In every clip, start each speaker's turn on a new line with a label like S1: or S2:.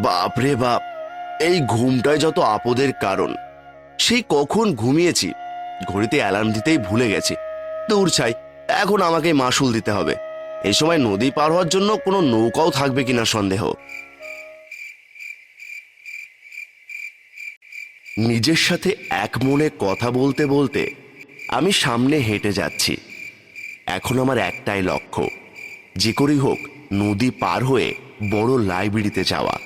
S1: বাপরে বাপ, এই ঘুমটাই যত আপদের কারণ। সেই কখন ঘুমিয়েছি, ঘড়িতে অ্যালার্ম দিতেই ভুলে গেছি। দূর ছাই, এখন আমাকে মাশুল দিতে হবে। এই সময় নদী পার হওয়ার জন্য কোনো নৌকাও থাকবে কিনা সন্দেহ। নিজের সাথে এক মনে কথা বলতে বলতে আমি সামনে হেঁটে যাচ্ছি। এখন আমার একটাই লক্ষ্য, যে করেই হোক নদী পার হয়ে বড় লাইব্রেরিতে যাওয়া।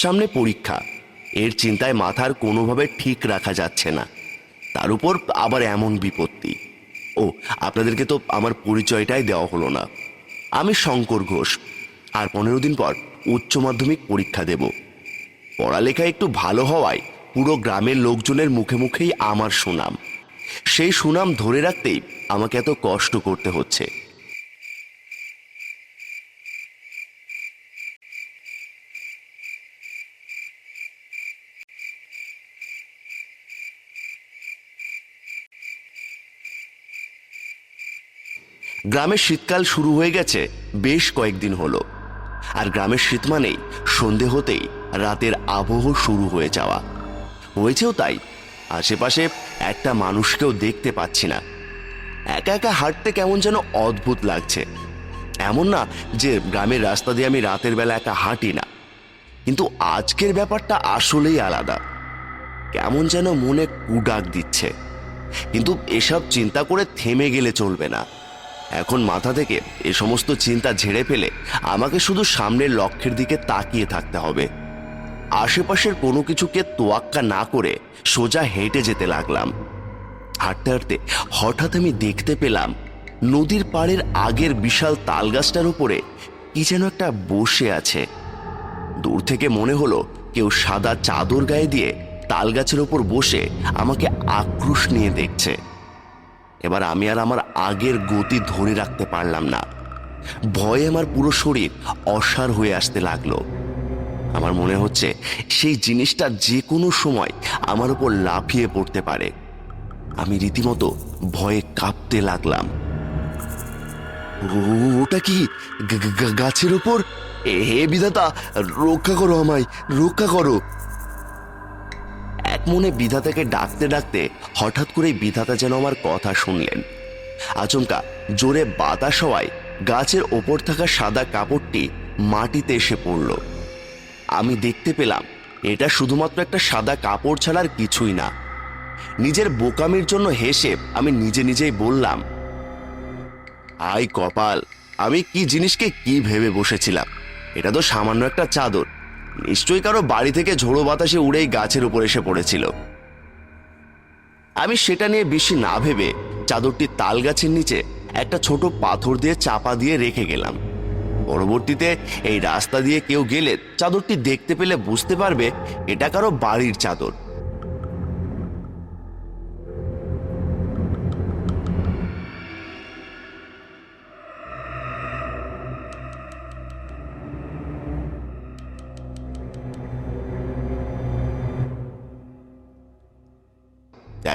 S1: সামনে পরীক্ষা, এর চিন্তায় মাথার কোনোভাবে ঠিক রাখা যাচ্ছে না। তার উপর আবার এমন বিপত্তি। ও, আপনাদেরকে তো আমার পরিচয়টাই দেওয়া হলো না। আমি শঙ্কর ঘোষ, আর 15 দিন পর উচ্চ মাধ্যমিক পরীক্ষা দেব। পড়ালেখা একটু ভালো হওয়ায় পুরো গ্রামের লোকজনের মুখে মুখেই আমার সুনাম। সেই সুনাম ধরে রাখতেই আমাকে এত কষ্ট করতে হচ্ছে। গ্রামের শীতকাল শুরু হয়ে গেছে বেশ কয়েকদিন হলো। আর গ্রামের শীত মানেই সন্ধে হতেই রাতের আবহ শুরু হয়ে যাওয়া। হয়েছেও তাই। আশেপাশে একটা মানুষকেও দেখতে পাচ্ছি না। একা একা হাঁটতে কেমন যেন অদ্ভুত লাগছে। এমন না যে গ্রামের রাস্তা দিয়ে আমি রাতের বেলা একা হাঁটি না, কিন্তু আজকের ব্যাপারটা আসলেই আলাদা। কেমন যেন মনে কুডাক দিচ্ছে। কিন্তু এসব চিন্তা করে থেমে গেলে চলবে না। এখন মাথা থেকে এ সমস্ত চিন্তা ঝেড়ে ফেলে আমাকে শুধু সামনের লক্ষ্যের দিকে তাকিয়ে থাকতে হবে। আশেপাশের কোনো কিছুকে তোয়াক্কা না করে সোজা হেঁটে যেতে লাগলাম। হাঁটতে হাঁটতে হঠাৎ আমি দেখতে পেলাম নদীর পাড়ের আগের বিশাল তালগাছটার উপরে কি যেন একটা বসে আছে। দূর থেকে মনে হলো কেউ সাদা চাদর গায়ে দিয়ে তালগাছের উপর বসে আমাকে আক্রোশ নিয়ে দেখছে। এবার আমি আর আমার আগের গতি ধরে রাখতে পারলাম না। ভয়ে আমার পুরো শরীর অসাড় হয়ে আসতে লাগলো। আমার মনে হচ্ছে সেই জিনিসটা যে কোনো সময় আমার উপর লাফিয়ে পড়তে পারে। আমি রীতিমতো ভয়ে কাঁপতে লাগলাম। ওটা কি গাছের উপর? হে বিধাতা, রক্ষা করো আমায়, রক্ষা করো। এক মনে বিধাতাকে ডাকতে ডাকতে হঠাৎ করেই বিধাতা যেন আমার কথা শুনলেন। আচমকা জোরে বাতাস হওয়ায় গাছের ওপর থাকা সাদা কাপড়টি মাটিতে এসে পড়ল। আমি দেখতে পেলাম এটা শুধুমাত্র একটা সাদা কাপড় ছাড়ার কিছুই না। নিজের বোকামির জন্য হেসে আমি নিজে নিজেই বললাম, আই কপাল, আমি কি জিনিসকে কি ভেবে বসেছিলাম। এটা তো সামান্য একটা চাদর, নিশ্চয়ই কারো বাড়ি থেকে ঝোড়ো বাতাসে উড়েই গাছের উপর এসে পড়েছিল। আমি সেটা নিয়ে বেশি না ভেবে চাদরটি তাল গাছের নিচে একটা ছোট পাথর দিয়ে চাপা দিয়ে রেখে গেলাম। পরবর্তীতে এই রাস্তা দিয়ে কেউ গেলে চাদরটি দেখতে পেলে বুঝতে পারবে এটা কারো বাড়ির চাদর।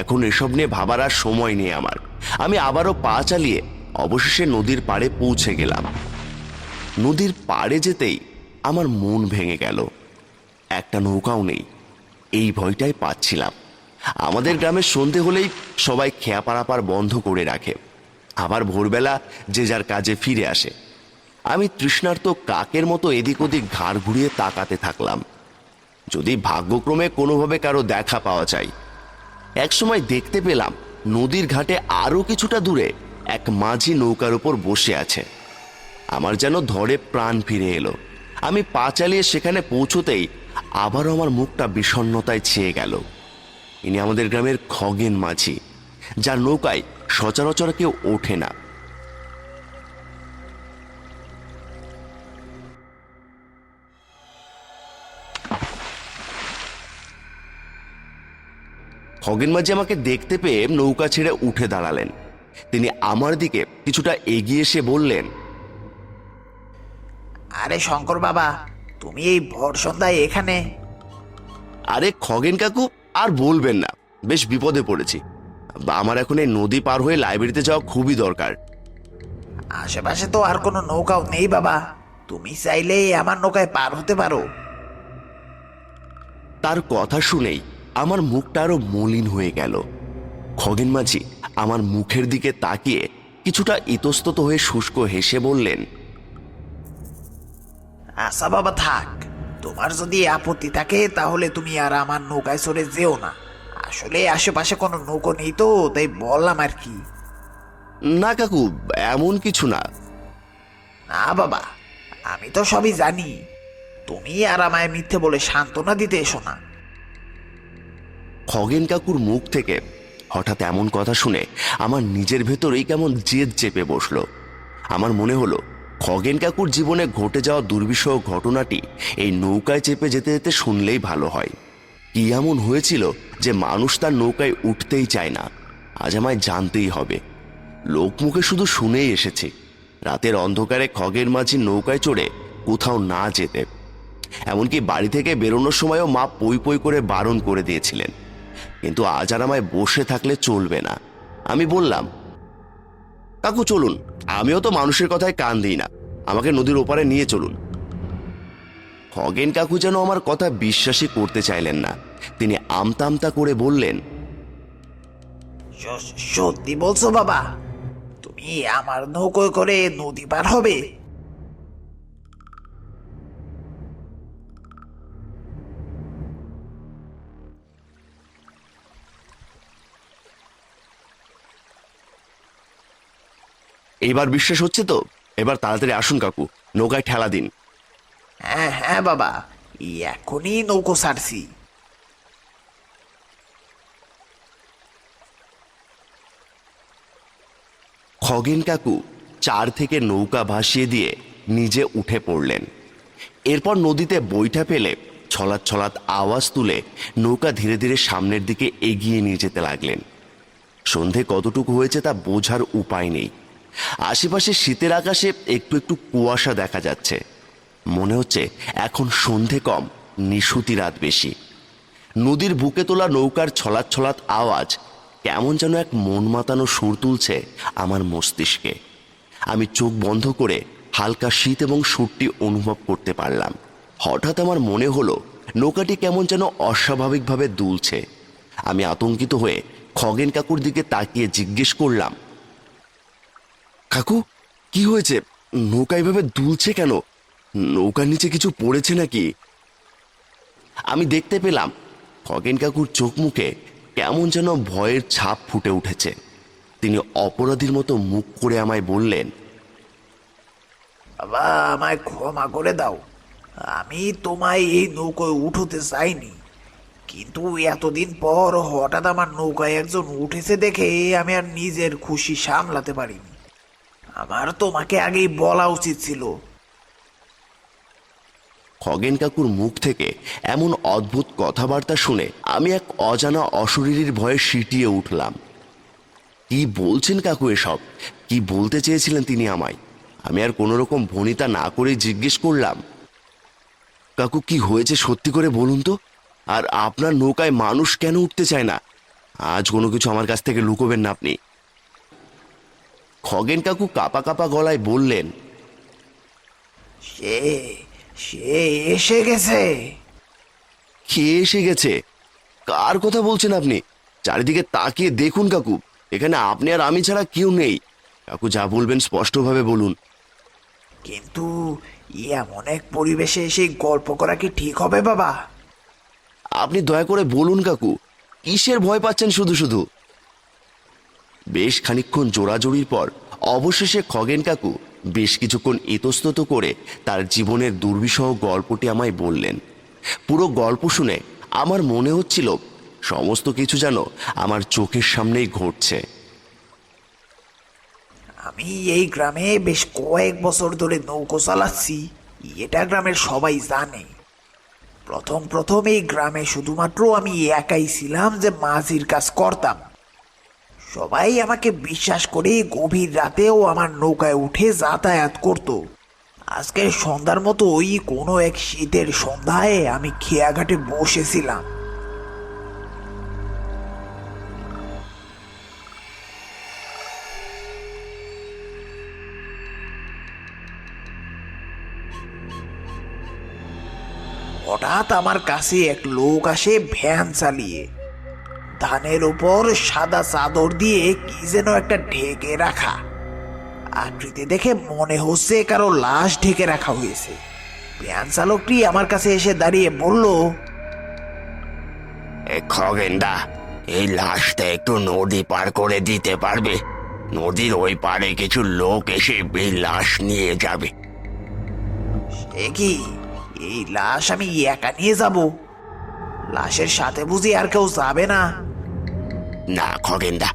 S1: এখন এসব নিয়ে ভাবার আর সময় নেই আমার। আমি আবারও পা চালিয়ে অবশেষে নদীর পাড়ে পৌঁছে গেলাম। নদীর পাড়ে যেতেই আমার মন ভেঙে গেল। একটা নৌকাও নেই, এই ভয়টাই পাচ্ছিলাম। আমাদের গ্রামের সন্ধে হলেই সবাই খেয়া পারাপার বন্ধ করে রাখে, আবার ভোরবেলা যে যার কাজে ফিরে আসে। আমি তৃষ্ণার্ত কাকের মতো এদিক ওদিক ঘাড় ঘুরিয়ে তাকাতে থাকলাম, যদি ভাগ্যক্রমে কোনোভাবে কারো দেখা পাওয়া যায়। একসময় দেখতে পেলাম নদীর ঘাটে আরো কিছুটা দূরে এক মাঝি নৌকার উপর বসে আছে। আমার যেন ধরে প্রাণ ফিরে এলো। আমি পা চালিয়ে সেখানে পৌঁছতেই আবারও আমার মুখটা বিষণ্ণতায় ছেয়ে গেল। ইনি আমাদের গ্রামের খগেন মাঝি, যার নৌকায় সচরাচর কেউ ওঠে না। খগেন মাঝি আমাকে দেখতে পেয়ে নৌকা ছেড়ে উঠে দাঁড়ালেন। তিনি আমার দিকে কিছুটা এগিয়ে এসে বললেন,
S2: আরে শঙ্কর বাবা, তুমি এই ভর সন্ধ্যায় এখানে?
S1: আরে খগেন কাকু, আর বলবেন না, বেশ বিপদে পড়েছি। আমার এখন এই নদী পার হয়ে লাইব্রেরিতে যাওয়া খুবই দরকার।
S2: আশেপাশে তো আর কোনো নৌকাও নেই বাবা। তুমি চাইলে আমার নৌকায় পার হতে পারো।
S1: তার কথা শুনেই আমার মুখটা আরো মলিন হয়ে গেল। খগেন মাঝি আমার মুখের দিকে তাকিয়ে কিছুটা ইতস্তত হয়ে শুষ্ক হেসে বললেন,
S2: আচ্ছা বাবা থাক, তোমার যদি আপত্তি থাকে তাহলে তুমি আর আমার নৌকায় চড়ে যেও না। আসলে আশেপাশে কোনো নৌকো নেই তো, তাই বললাম আর কি।
S1: না কাকু, এমন কিছু না।
S2: না বাবা, আমি তো সবই জানি। তুমি আর আমায় মিথ্যে বলে সান্ত্বনা দিতে এসো না।
S1: খগেন কাকুর মুখ থেকে হঠাৎ এমন কথা শুনে আমার নিজের ভেতরেই কেমন জেদ চেপে বসলো। আমার মনে হলো খগেন কাকুর জীবনে ঘটে যাওয়া দুর্বিষহ ঘটনাটি এই নৌকায় চেপে যেতে যেতে শুনলেই ভালো হয়। কি এমন হয়েছিল যে মানুষ তার নৌকায় উঠতেই চায় না? আজ আমায় জানতেই হবে। লোকমুখে শুধু শুনেই এসেছি রাতের অন্ধকারে খগেন মাঝি নৌকায় চড়ে কোথাও না যেতে। এমনকি বাড়ি থেকে বেরোনোর সময়ও মা পই পই করে বারণ করে দিয়েছিলেন। কিন্তু আজ আর আমায় বসে থাকলে চলবে না। আমি বললাম, কাকু চলুন, আমিও তো মানুষের কথায় কান দিই না, আমাকে নদীর ওপারে নিয়ে চলুন। খগেন কাকু যেন আমার কথা বিশ্বাসই করতে চাইলেন না। তিনি আমতা আমতা করে বললেন,
S2: সত্যি বলছো বাবা? তুমি আমার নৌকোয় করে নদী পার হবে?
S1: এইবার বিশ্বাস হচ্ছে তো? এবার তাড়াতাড়ি আসুন কাকু, নৌকায় ঠেলা দিন।
S2: হ্যাঁ হ্যাঁ বাবা, এখনই নৌকো ছাড়ছি।
S1: খগেন কাকু চার থেকে নৌকা ভাসিয়ে দিয়ে নিজে উঠে পড়লেন। এরপর নদীতে বৈঠা ফেলে ছলাৎ ছলাৎ আওয়াজ তুলে নৌকা ধীরে ধীরে সামনের দিকে এগিয়ে নিয়ে যেতে লাগলেন। সন্ধে কতটুকু হয়েছে তা বোঝার উপায় নেই। আশেপাশে শীতের আকাশে একটু একটু কুয়াশা দেখা যাচ্ছে। মনে হচ্ছে এখন সন্ধে কম, নিশুতি রাত বেশি। নদীর বুকে তোলা নৌকার ছলাৎ ছলাৎ আওয়াজ কেমন যেন এক মন মাতানো সুর তুলছে আমার মস্তিষ্কে। আমি চোখ বন্ধ করে হালকা শীত এবং সুরটি অনুভব করতে পারলাম। হঠাৎ আমার মনে হলো নৌকাটি কেমন যেন অস্বাভাবিকভাবে দুলছে। আমি আতঙ্কিত হয়ে খগেন কাকুর দিকে তাকিয়ে জিজ্ঞেস করলাম, কাকু কি হয়েছে? নৌকা এভাবে দুলছে কেন? নৌকার নিচে কিছু পড়েছে নাকি? আমি দেখতে পেলাম খগেন কাকুর চোখ মুখে কেমন যেন ভয়ের ছাপ ফুটে উঠেছে। তিনি অপরাধীর মতো মুখ করে আমায় বললেন,
S2: বাবা আমায় ক্ষমা করে দাও, আমি তোমায় এই নৌকায় উঠতে চাইনি। কিন্তু এতদিন পর হঠাৎ আমার নৌকায় একজন উঠেছে দেখে আমি আর নিজের খুশি সামলাতে পারিনি। আমার তোমাকে আগেই বলা উচিত ছিল।
S1: খগেন কাকুর মুখ থেকে এমন অদ্ভুত কথাবার্তা শুনে আমি এক অজানা অশরীরীর ভয়ে সিঁটিয়ে উঠলাম। কি বলছেন কাকু এসব? কি বলতে চেয়েছিলেন তিনি আমায়? আমি আর কোনো রকম ভনিতা না করে জিজ্ঞেস করলাম, কাকু কি হয়েছে সত্যি করে বলুন তো? আর আপনার নৌকায় মানুষ কেন উঠতে চায় না? আজ কোনো কিছু আমার কাছ থেকে লুকোবেন না আপনি। খগেন কাকু কাপা কাপা গলায় বললেন,
S2: সে সে এসে গেছে।
S1: কে এসে গেছে? কার কথা বলছেন আপনি? চারিদিকে তাকিয়ে দেখুন কাকু, এখানে আপনি আর আমি ছাড়া কেউ নেই। কাকু যা বলবেন স্পষ্টভাবে বলুন।
S2: কিন্তু এমন এক পরিবেশে এসে গল্প করা কি ঠিক হবে বাবা?
S1: আপনি দয়া করে বলুন কাকু, কিসের ভয় পাচ্ছেন শুধু শুধু? বেশ খানিকক্ষণ জোড়াজোড়ির পর অবশেষে খগেন কাকু বেশ কিছুক্ষণ ইতস্তত করে তার জীবনের দুর্বিষহ গল্পটি আমায় বললেন। পুরো গল্প শুনে আমার মনে হচ্ছিল সমস্ত কিছু যেন আমার চোখের সামনেই ঘটছে।
S2: আমি এই গ্রামে বেশ কয়েক বছর ধরে নৌকো চালাচ্ছি, এটা গ্রামের সবাই জানে। প্রথম প্রথম এই গ্রামে শুধুমাত্র আমি একাই ছিলাম যে মাঝির কাজ করতাম। সবাই আমাকে বিশ্বাস করে গভীর রাতেও আমার নৌকায় উঠে যাতায়াত করত। আজকে সন্ধ্যার মতো ওই কোনো এক শীতের সন্ধ্যায় আমি খেয়াঘাটে বসেছিলাম। হঠাৎ আমার কাছে এক লোক আসে ভ্যান চালিয়ে। ধানের উপর সাদা চাদর দিয়ে কি যেন একটা ঢেকে রাখা। আকৃতি দেখে মনে হচ্ছে কারো লাশ ঢেকে রাখা হয়েছে। ভ্যান চালকটি আমার কাছে এসে দাঁড়িয়ে বলল,
S1: খগেনদা, এই লাশটা একটু নদী পার করে দিতে পারবে? নদীর ওই পারে কিছু লোক এসে এই লাশ নিয়ে যাবে।
S2: সে কি, এই লাশ আমি একা নিয়ে যাব? লাশের সাথে বুঝি আর কেউ যাবে না?
S1: না খগেনদা,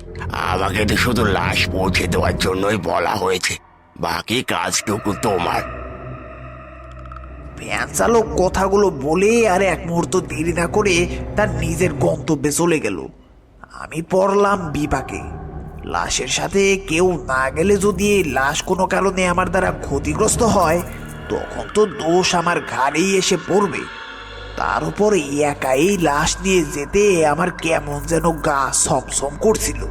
S1: আমাকে তো শুধু লাশ পৌঁছে দেওয়ার জন্যই বলা হয়েছে, বাকি কাজটুকু তোমার।
S2: ভ্যান চালক কথাগুলো বলে আর এক মুহূর্ত দেরি না করে তার নিজের গন্তব্যে চলে গেল। আমি পড়লাম বিপাকে। লাশের সাথে কেউ না গেলে যদি এই লাশ কোনো কারণে আমার দ্বারা ক্ষতিগ্রস্ত হয়, তখন তো দোষ আমার ঘাড়েই এসে পড়বে। তার উপর একাই লাশ নিয়ে যেতে আমার কেমন যেন গা ছমছম করছিল।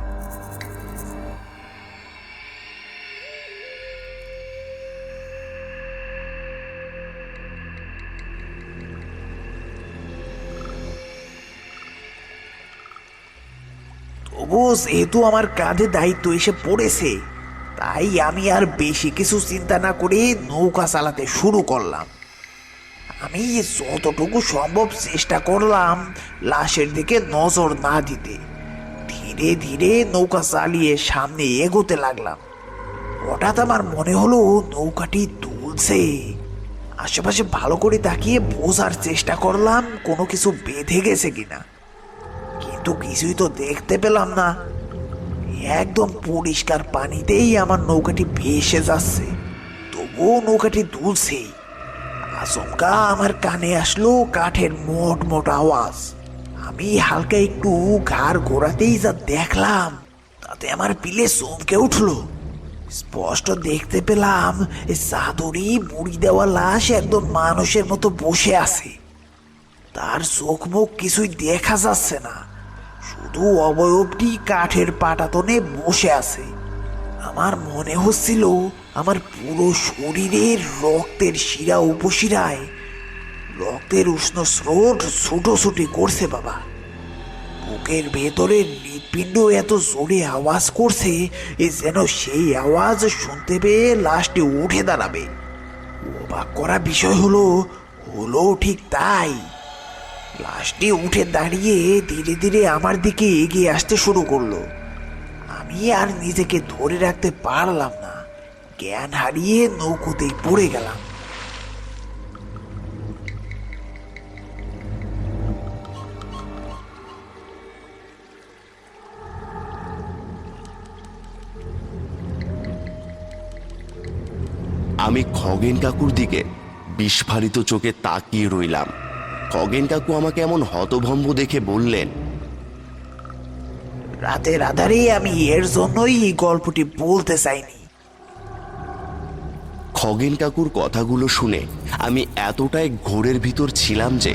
S2: তবু যেহেতু আমার কাঁধে দায়িত্ব এসে পড়েছে, তাই আমি আর বেশি কিছু চিন্তা না করে নৌকা চালাতে শুরু করলাম। আমি যতটুকু সম্ভব চেষ্টা করলাম লাশের দিকে নজর না দিতে। ধীরে ধীরে নৌকা চালিয়ে সামনে এগোতে লাগলাম। হঠাৎ আমার মনে হলো নৌকাটি দুলছে। আশেপাশে ভালো করে তাকিয়ে বোঝার চেষ্টা করলাম কোনো কিছু বেঁধে গেছে কিনা, কিন্তু কিছুই তো দেখতে পেলাম না। একদম পরিষ্কার পানিতেই আমার নৌকাটি ভেসে যাচ্ছে, তবুও নৌকাটি দুলছেই। আচমকা আমার কানে আসলো কাঠের মোট মোট আওয়াজ। আমি হালকা একটু ঘাড় ঘোরাতেই যা দেখলাম, তাতে আমার পিলে চমকে উঠলো। স্পষ্ট দেখতে পেলাম চাদরে মুড়ি দেওয়া লাশ একদম মানুষের মতো বসে আছে। তার চোখ মুখ কিছুই দেখা যাচ্ছে না, শুধু অবয়বটি কাঠের পাটাতনে বসে আছে। আমার মনে হচ্ছিল আমার পুরো শরীরের রক্তের শিরা উপশিরায় রক্তের উষ্ণ স্রোত ছুটোছুটি করছে বাবা। বুকের ভেতরে হৃৎপিণ্ড এত জোরে আওয়াজ করছে যেন সেই আওয়াজ শুনতে পেয়ে লাশটি উঠে দাঁড়াবে। অবাক করা বিষয় হলো ঠিক তাই। লাশটি উঠে দাঁড়িয়ে ধীরে ধীরে আমার দিকে এগিয়ে আসতে শুরু করলো। আমি আর নিজেকে ধরে রাখতে পারলাম না, জ্ঞান হারিয়ে নৌকোতেই পড়ে গেলাম।
S1: আমি খগেন কাকুর দিকে বিস্ফারিত চোখে তাকিয়ে রইলাম। খগেন কাকু আমাকে এমন হতভম্ব দেখে বললেন,
S2: রাতের আধারে আমি এর জন্যই এই গল্পটি বলতে চাইনি।
S1: খগেন কাকুর কথাগুলো শুনে আমি এতটাই ঘোরের ভিতর ছিলাম যে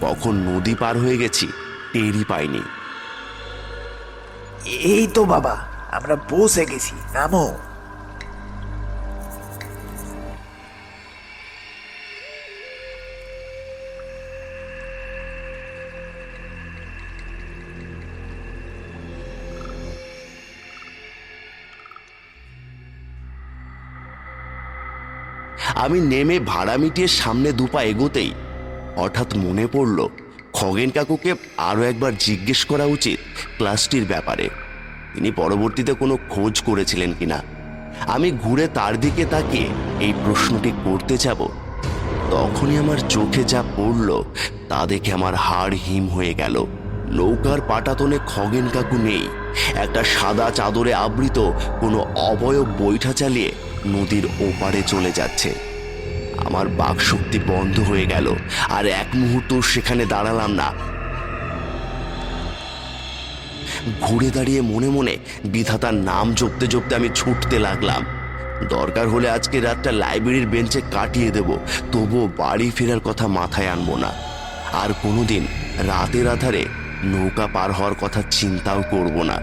S1: কখন নদী পার হয়ে গেছি টেরই পাইনি।
S2: এই তো বাবা, আমরা পৌঁছে গেছি, নামো।
S1: আমি নেমে ভাড়া মিটিয়ে সামনে দুপা এগোতেই হঠাৎ মনে পড়ল খগেন কাকুকে আরও একবার জিজ্ঞেস করা উচিত ক্লাসটির ব্যাপারে। তিনি পরবর্তীতে কোনো খোঁজ করেছিলেন কিনা। আমি ঘুরে তার দিকে তাকিয়ে এই প্রশ্নটি করতে যাব, তখনই আমার চোখে যা পড়ল তা দেখে আমার হাড় হিম হয়ে গেল। নৌকার পাটাতনে খগেন কাকু নেই। একটা সাদা চাদরে আবৃত কোনো অবয়ব বৈঠা চালিয়ে নদীর ওপারে চলে যাচ্ছে। আমার বাকশক্তি বন্ধ হয়ে গেল, আর এক মুহূর্ত সেখানে দাঁড়ালাম না। ঘুরে দাঁড়িয়ে মনে মনে বিধাতার নাম জপতে জপতে আমি ছুটতে লাগলাম। দরকার হলে আজকে রাতটা লাইব্রেরির বেঞ্চে কাটিয়ে দেব, তবুও বাড়ি ফেরার কথা মাথায় আনবো না। আর কোনোদিন রাতের আধারে নৌকা পার হওয়ার কথা চিন্তাও করব না।